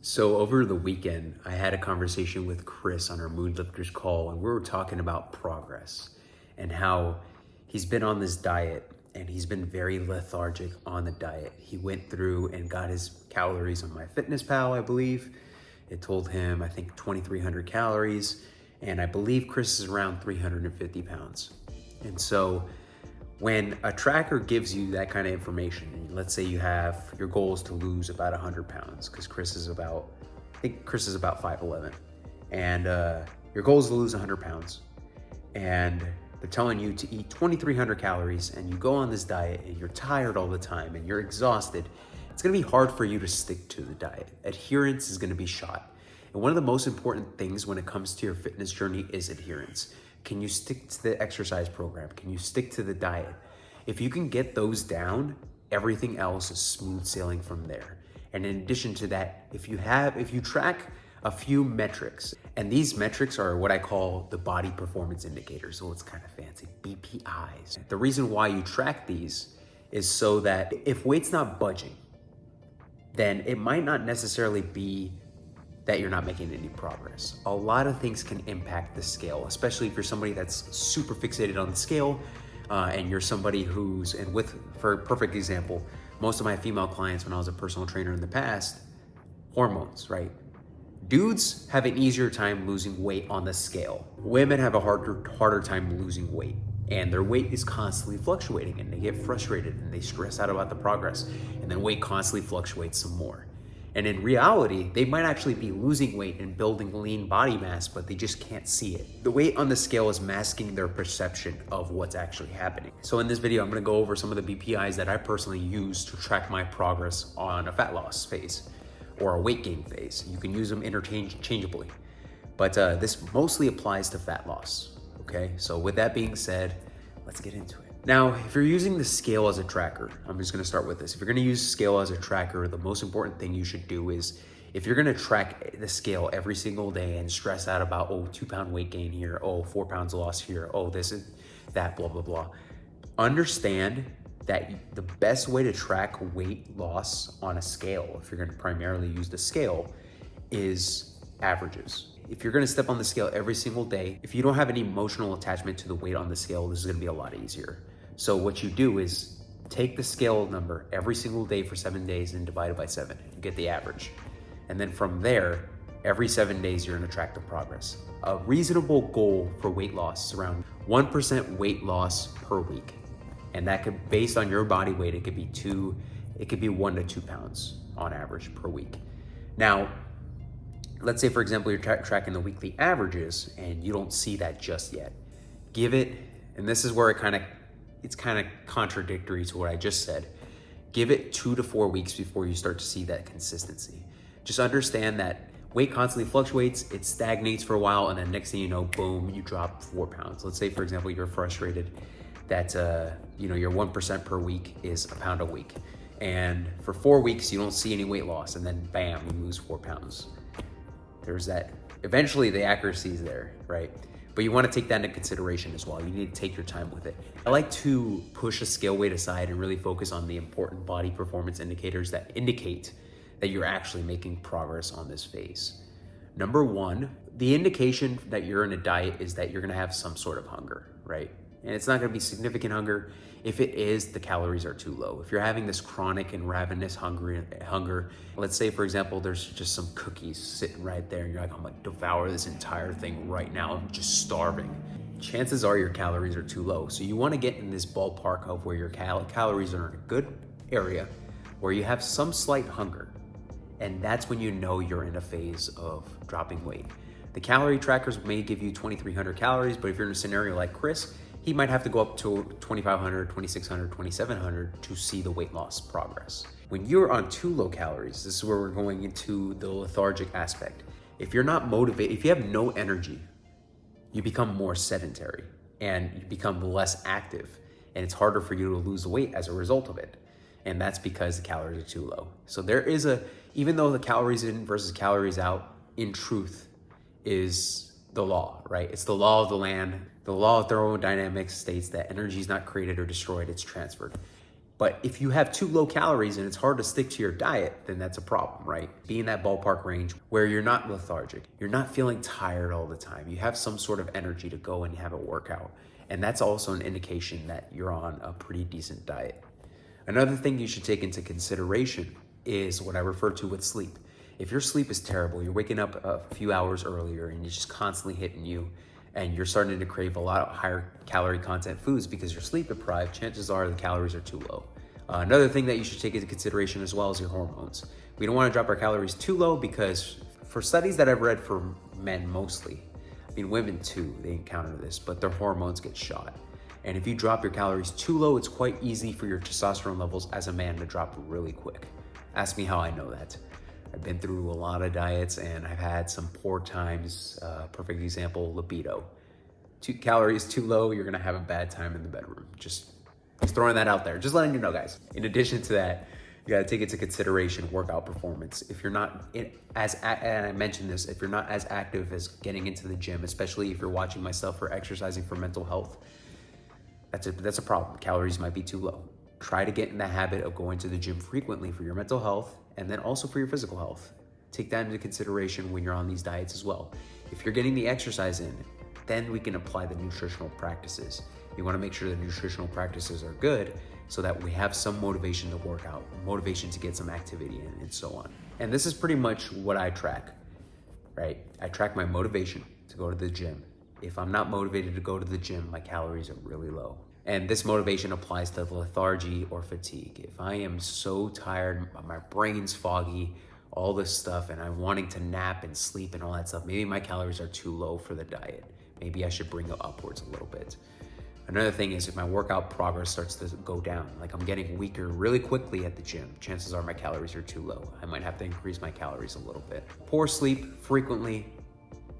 So over the weekend, I had a conversation with Chris on our Mood Lifters call, and we were talking about progress and how he's been on this diet and he's been very lethargic on the diet. He went through and got his calories on MyFitnessPal, I believe. It told him, I think, 2,300 calories, and I believe Chris is around 350 pounds. And so when a tracker gives you that kind of information, let's say you have your goal is to lose about 100 pounds, because I think Chris is about 5'11", and your goal is to lose 100 pounds, and they're telling you to eat 2,300 calories, and you go on this diet, and you're tired all the time, and you're exhausted. It's gonna be hard for you to stick to the diet. Adherence is gonna be shot. And one of the most important things when it comes to your fitness journey is adherence. Can you stick to the exercise program? Can you stick to the diet? If you can get those down, everything else is smooth sailing from there. And in addition to that, if you track a few metrics, and these metrics are what I call the body performance indicators, so it's kind of fancy, BPIs. The reason why you track these is so that if weight's not budging, then it might not necessarily be that you're not making any progress. A lot of things can impact the scale, especially if you're somebody that's super fixated on the scale, and you're somebody for a perfect example, most of my female clients when I was a personal trainer in the past, hormones, right? Dudes have an easier time losing weight on the scale. Women have a harder time losing weight, and their weight is constantly fluctuating, and they get frustrated and they stress out about the progress, and then weight constantly fluctuates some more. And in reality, they might actually be losing weight and building lean body mass, but they just can't see it. The weight on the scale is masking their perception of what's actually happening. So in this video, I'm gonna go over some of the BPIs that I personally use to track my progress on a fat loss phase or a weight gain phase. You can use them interchangeably, but this mostly applies to fat loss, okay? So with that being said, let's get into it. Now, if you're using the scale as a tracker, I'm just gonna start with this. If you're gonna use scale as a tracker, the most important thing you should do is, if you're gonna track the scale every single day and stress out about, 2-pound weight gain here, 4 pounds loss here, this is that, blah, blah, blah. Understand that the best way to track weight loss on a scale, if you're gonna primarily use the scale, is averages. If you're gonna step on the scale every single day, if you don't have any emotional attachment to the weight on the scale, this is gonna be a lot easier. So what you do is take the scale number every single day for 7 days and divide it by 7. You get the average. And then from there, every 7 days, you're gonna track the progress. A reasonable goal for weight loss is around 1% weight loss per week. And that could, based on your body weight, it could be 1 to 2 pounds on average per week. Now, let's say, for example, you're tracking the weekly averages and you don't see that just yet. Give it, and this is where it's kind of contradictory to what I just said. Give it 2 to 4 weeks before you start to see that consistency. Just understand that weight constantly fluctuates, it stagnates for a while, and then next thing you know, boom, you drop 4 pounds. Let's say, for example, you're frustrated that your 1% per week is a pound a week. And for 4 weeks, you don't see any weight loss, and then bam, you lose 4 pounds. There's that. Eventually the accuracy is there, right? But you want to take that into consideration as well. You need to take your time with it. I like to push a scale weight aside and really focus on the important body performance indicators that indicate that you're actually making progress on this phase. Number one, the indication that you're in a diet is that you're gonna have some sort of hunger, right? And it's not gonna be significant hunger. If it is, the calories are too low. If you're having this chronic and ravenous hunger, let's say, for example, there's just some cookies sitting right there and you're like, I'm gonna devour this entire thing right now, I'm just starving. Chances are your calories are too low. So you wanna get in this ballpark of where your calories are in a good area, where you have some slight hunger. And that's when you know you're in a phase of dropping weight. The calorie trackers may give you 2,300 calories, but if you're in a scenario like Chris, he might have to go up to 2,500, 2,600, 2,700 to see the weight loss progress. When you're on too low calories, this is where we're going into the lethargic aspect. If you're not motivated, if you have no energy, you become more sedentary and you become less active, and it's harder for you to lose weight as a result of it. And that's because the calories are too low. So even though the calories in versus calories out, in truth, is the law, right? It's the law of the land. The law of thermodynamics states that energy is not created or destroyed, it's transferred. But if you have too low calories and it's hard to stick to your diet, then that's a problem, right? Be in that ballpark range where you're not lethargic, you're not feeling tired all the time, you have some sort of energy to go and have a workout. And that's also an indication that you're on a pretty decent diet. Another thing you should take into consideration is what I refer to with sleep. If your sleep is terrible, you're waking up a few hours earlier and it's just constantly hitting you, and you're starting to crave a lot of higher calorie content foods because you're sleep deprived, chances are the calories are too low. Another thing that you should take into consideration as well is your hormones. We don't want to drop our calories too low because for studies that I've read for men mostly, I mean women too, they encounter this, but their hormones get shot. And if you drop your calories too low, it's quite easy for your testosterone levels as a man to drop really quick. Ask me how I know that. I've been through a lot of diets and I've had some poor times. Perfect example, libido. 2 calories too low, you're gonna have a bad time in the bedroom. Just throwing that out there, just letting you know, guys. In addition to that, you gotta take into consideration workout performance. If you're not and I mentioned this, if you're not as active as getting into the gym, especially if you're watching myself or exercising for mental health, that's a problem. Calories might be too low. Try to get in the habit of going to the gym frequently for your mental health and then also for your physical health. Take that into consideration when you're on these diets as well. If you're getting the exercise in, then we can apply the nutritional practices. You wanna make sure the nutritional practices are good so that we have some motivation to work out, motivation to get some activity in, and so on. And this is pretty much what I track, right? I track my motivation to go to the gym. If I'm not motivated to go to the gym, my calories are really low. And this motivation applies to lethargy or fatigue. If I am so tired, my brain's foggy, all this stuff, and I'm wanting to nap and sleep and all that stuff, maybe my calories are too low for the diet. Maybe I should bring it upwards a little bit. Another thing is if my workout progress starts to go down, like I'm getting weaker really quickly at the gym, chances are my calories are too low. I might have to increase my calories a little bit. Poor sleep frequently,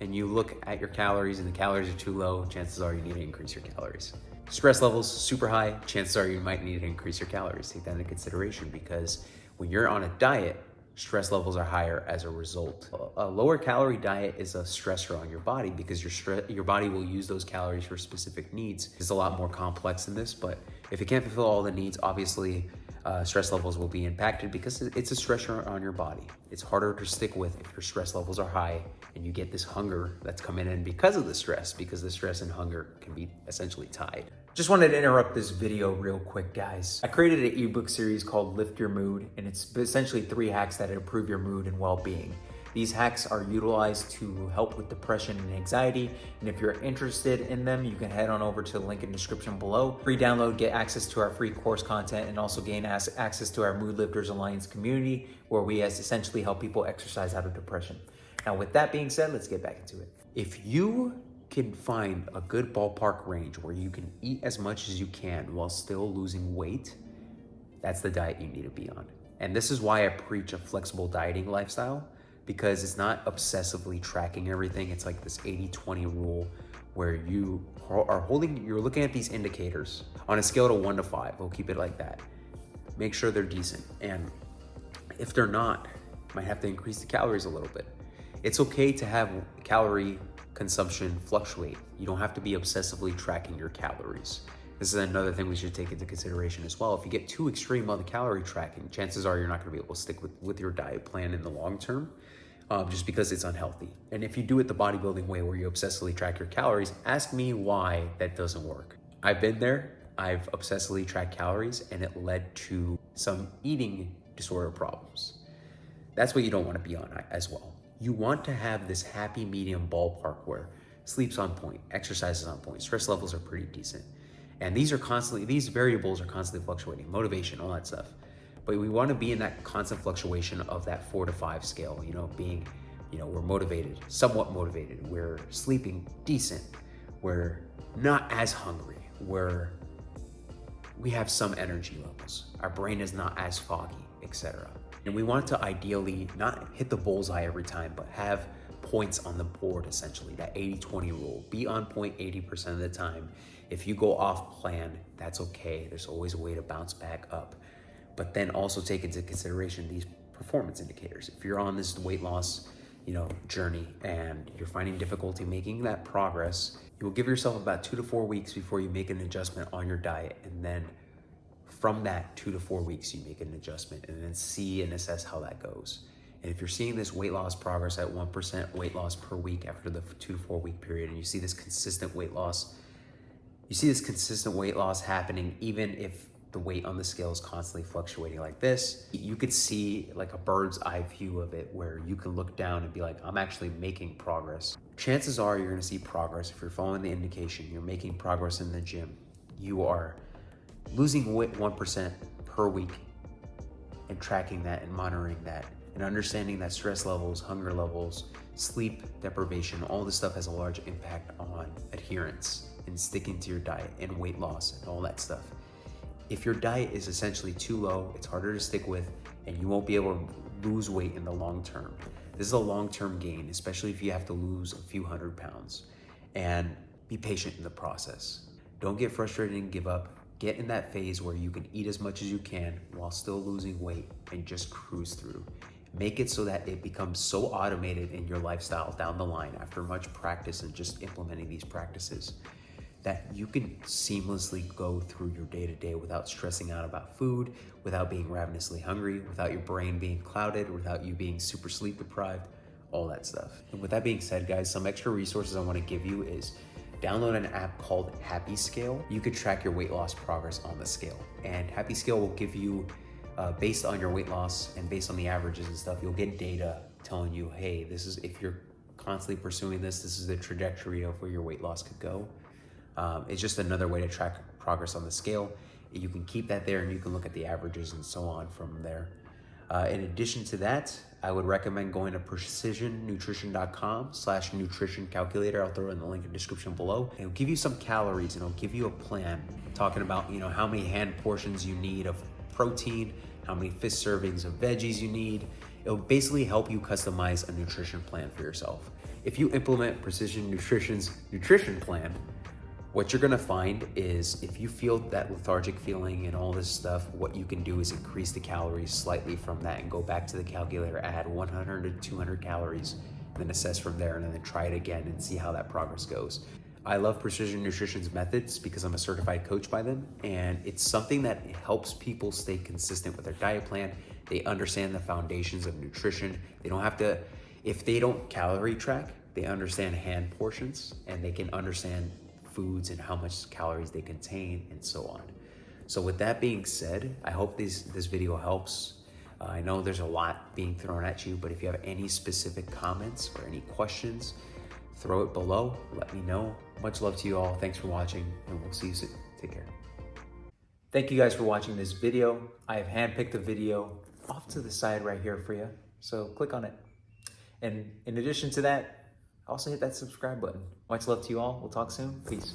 and you look at your calories and the calories are too low, chances are you need to increase your calories. Stress levels super high, chances are you might need to increase your calories. Take that into consideration because when you're on a diet, stress levels are higher as a result. A lower calorie diet is a stressor on your body because your body will use those calories for specific needs. It's a lot more complex than this, but if it can't fulfill all the needs, obviously stress levels will be impacted because it's a stressor on your body. It's harder to stick with if your stress levels are high and you get this hunger that's coming in because of the stress, because the stress and hunger can be essentially tied. Just wanted to interrupt this video real quick, guys. I created an ebook series called Lift Your Mood, and it's essentially 3 hacks that improve your mood and well-being. These hacks are utilized to help with depression and anxiety, and if you're interested in them, you can head on over to the link in the description below. Free download, get access to our free course content, and also gain access to our Mood Lifters Alliance community, where we essentially help people exercise out of depression. Now, with that being said, let's get back into it. If you can find a good ballpark range where you can eat as much as you can while still losing weight, that's the diet you need to be on. And this is why I preach a flexible dieting lifestyle, because it's not obsessively tracking everything. It's like this 80-20 rule where you're looking at these indicators on a scale of 1 to 5. We'll keep it like that. Make sure they're decent. And if they're not, you might have to increase the calories a little bit. It's okay to have calorie consumption fluctuate. You don't have to be obsessively tracking your calories. This is another thing we should take into consideration as well. If you get too extreme on the calorie tracking, chances are you're not gonna be able to stick with your diet plan in the long term, just because it's unhealthy. And if you do it the bodybuilding way where you obsessively track your calories, ask me why that doesn't work. I've been there, I've obsessively tracked calories, and it led to some eating disorder problems. That's what you don't wanna be on as well. You want to have this happy medium ballpark where sleep's on point, exercise is on point, stress levels are pretty decent. And these variables are constantly fluctuating, motivation, all that stuff. But we want to be in that constant fluctuation of that 4 to 5 scale, we're motivated, somewhat motivated, we're sleeping decent, we're not as hungry, we have some energy levels, our brain is not as foggy, etc. And we want to ideally not hit the bullseye every time, but have points on the board, essentially, that 80-20 rule. Be on point 80% of the time. If you go off plan, that's okay. There's always a way to bounce back up. But then also take into consideration these performance indicators. If you're on this weight loss, journey and you're finding difficulty making that progress, you will give yourself about 2 to 4 weeks before you make an adjustment on your diet and then from that 2 to 4 weeks, you make an adjustment and then see and assess how that goes. And if you're seeing this weight loss progress at 1% weight loss per week after the 2 to 4 week period, and you see this consistent weight loss, happening even if the weight on the scale is constantly fluctuating like this, you could see like a bird's eye view of it where you can look down and be like, I'm actually making progress. Chances are you're gonna see progress if you're following the indication, you're making progress in the gym. You are losing weight 1% per week and tracking that and monitoring that and understanding that stress levels, hunger levels, sleep deprivation, all this stuff has a large impact on adherence and sticking to your diet and weight loss and all that stuff. If your diet is essentially too low, it's harder to stick with and you won't be able to lose weight in the long term. This is a long-term gain, especially if you have to lose a few hundred pounds, and be patient in the process. Don't get frustrated and give up. Get in that phase where you can eat as much as you can while still losing weight and just cruise through. Make it so that it becomes so automated in your lifestyle down the line after much practice and just implementing these practices that you can seamlessly go through your day-to-day without stressing out about food, without being ravenously hungry, without your brain being clouded, without you being super sleep deprived, all that stuff. And with that being said, guys, some extra resources I want to give you is download an app called Happy Scale. You could track your weight loss progress on the scale. And Happy Scale will give you, based on your weight loss and based on the averages and stuff, you'll get data telling you, hey, this is, if you're constantly pursuing this is the trajectory of where your weight loss could go. It's just another way to track progress on the scale. You can keep that there and you can look at the averages and so on from there. In addition to that, I would recommend going to precisionnutrition.com/nutrition calculator. I'll throw in the link in the description below. It'll give you some calories and it'll give you a plan talking about, how many hand portions you need of protein, how many fist servings of veggies you need. It'll basically help you customize a nutrition plan for yourself. If you implement Precision Nutrition's nutrition plan, what you're gonna find is if you feel that lethargic feeling and all this stuff, what you can do is increase the calories slightly from that and go back to the calculator, add 100 to 200 calories, and then assess from there and then try it again and see how that progress goes. I love Precision Nutrition's methods because I'm a certified coach by them, and it's something that helps people stay consistent with their diet plan. They understand the foundations of nutrition. They don't have to, if they don't calorie track, they understand hand portions and they can understand foods and how much calories they contain and so on. So with that being said, I hope this video helps. I know there's a lot being thrown at you, but if you have any specific comments or any questions, throw it below, let me know. Much love to you all. Thanks for watching and we'll see you soon. Take care. Thank you guys for watching this video. I have handpicked a video off to the side right here for you. So click on it. And in addition to that, also hit that subscribe button. Much love to you all. We'll talk soon. Peace.